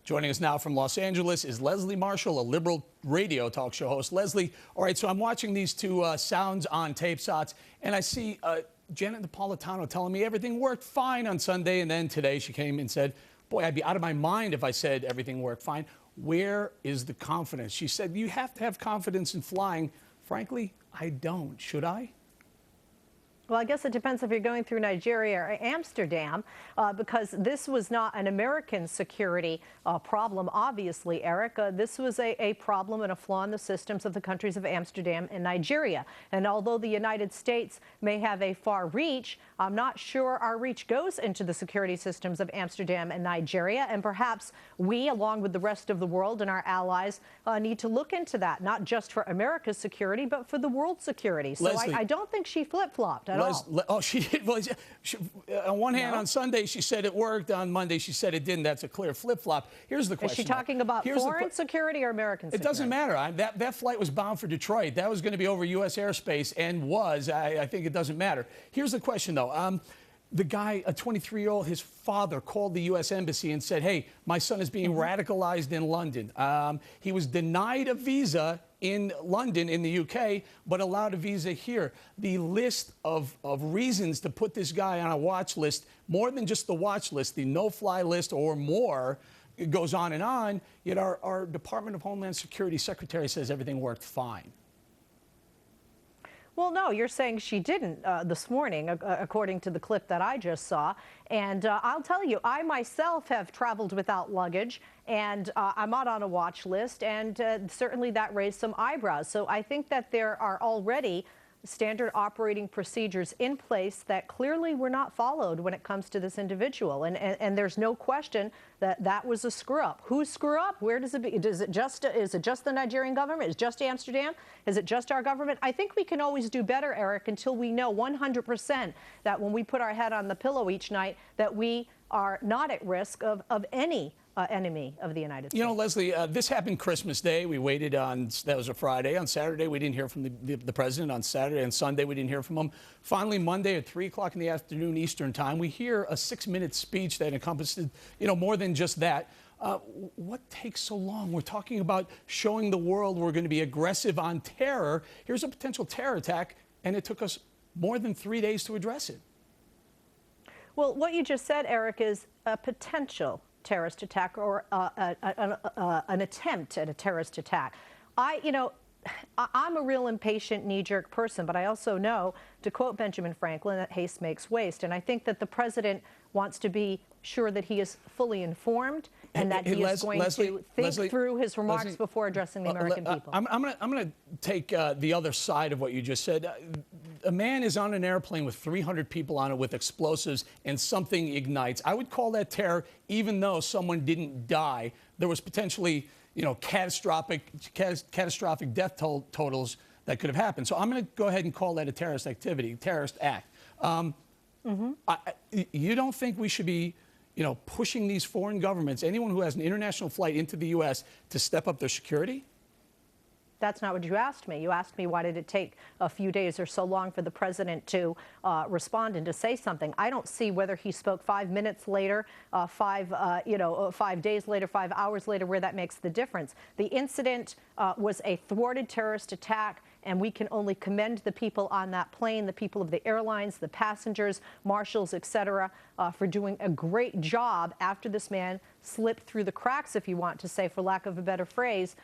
Joining us now from Los Angeles is Leslie Marshall, a liberal radio talk show host. Leslie, all right, so I'm watching these two sounds on tape shots, and I see Janet Napolitano telling me everything worked fine on Sunday, and then today she came and said, boy, I'd be out of my mind if I said everything worked fine. Where is the confidence? She said, you have to have confidence in flying. Frankly, I don't. Should I? Well, I guess it depends if you're going through Nigeria or Amsterdam, because this was not an American security problem, obviously, Eric. This was a problem and a flaw in the systems of the countries of Amsterdam and Nigeria. And although the United States may have a far reach, I'm not sure our reach goes into the security systems of Amsterdam and Nigeria. And perhaps we, along with the rest of the world and our allies, need to look into that, not just for America's security, but for the world's security. So Leslie, I don't think she flip-flopped at all. Oh, she did. Well, on one hand, on Sunday, she said it worked. On Monday, she said it didn't. That's a clear flip-flop. Here's the question. Is she talking about foreign security or American security? It doesn't matter. That flight was bound for Detroit. That was going to be over U.S. airspace and was. I think it doesn't matter. Here's the question, though. The guy, a 23-year-old, his father called the U.S. Embassy and said, hey, my son is being radicalized in London. He was denied a visa in London, in the UK, but allowed a visa here. The list of reasons to put this guy on a watch list, more than just the watch list, the no-fly list or more, it goes on, yet our Department of Homeland Security Secretary says everything worked fine. Well, no, you're saying she didn't this morning, according to the clip that I just saw. And I'll tell you, I myself have traveled without luggage, and I'm not on a watch list, and certainly that raised some eyebrows. So I think that there are already standard operating procedures in place that clearly were not followed when it comes to this individual. And there's no question that that was a screw up. Whose screw up? Where does it be? Is it just the Nigerian government? Is it just Amsterdam? Is it just our government? I think we can always do better, Eric, until we know 100% that when we put our head on the pillow each night, that we are not at risk of any enemy of the United States. You know, Leslie, this happened Christmas Day. We waited on, that was a Friday. On Saturday, we didn't hear from the president. On Saturday and Sunday, we didn't hear from him. Finally, Monday at 3 o'clock in the afternoon Eastern time, we hear a 6-minute speech that encompassed, more than just that. What takes so long? We're talking about showing the world we're going to be aggressive on terror. Here's a potential terror attack, and it took us more than 3 days to address it. Well, what you just said, Eric, is a potential terrorist attack or an attempt at a terrorist attack. I'm a real impatient, knee-jerk person, but I also know, to quote Benjamin Franklin, that haste makes waste. And I think that the president wants to be sure that he is fully informed and that he is going to think through his remarks before addressing the American people. I'm going to take the other side of what you just said. A man is on an airplane with 300 people on it with explosives and something ignites. I would call that terror, even though someone didn't die. There was potentially, catastrophic death totals that could have happened. So I'm going to go ahead and call that a terrorist activity, terrorist act. You don't think we should be, pushing these foreign governments, anyone who has an international flight into the U.S., to step up their security? That's not what you asked me. You asked me why did it take a few days or so long for the president to respond and to say something. I don't see whether he spoke 5 minutes later, 5 days later, 5 hours later, where that makes the difference. The incident was a thwarted terrorist attack, and we can only commend the people on that plane, the people of the airlines, the passengers, marshals, etc., for doing a great job after this man slipped through the cracks, if you want to say, for lack of a better phrase,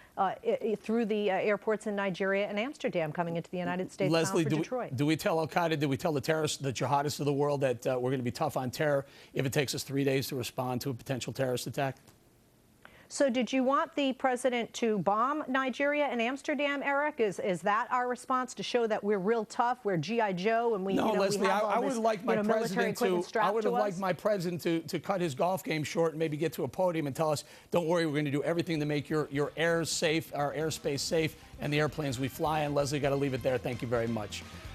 through the airports in Nigeria and Amsterdam coming into the United States. Leslie, bound for Detroit. Do we tell al-Qaeda, do we tell the terrorists, the jihadists of the world that we're going to be tough on terror if it takes us 3 days to respond to a potential terrorist attack? So did you want the president to bomb Nigeria and Amsterdam, Eric? Is that our response, to show that we're real tough, we're G.I. Joe, and we, no, Leslie, we have all I would this, like my president I would have liked my president to cut his golf game short and maybe get to a podium and tell us, don't worry, we're going to do everything to make your air safe, our airspace safe, and the airplanes we fly in. Leslie, got to leave it there. Thank you very much.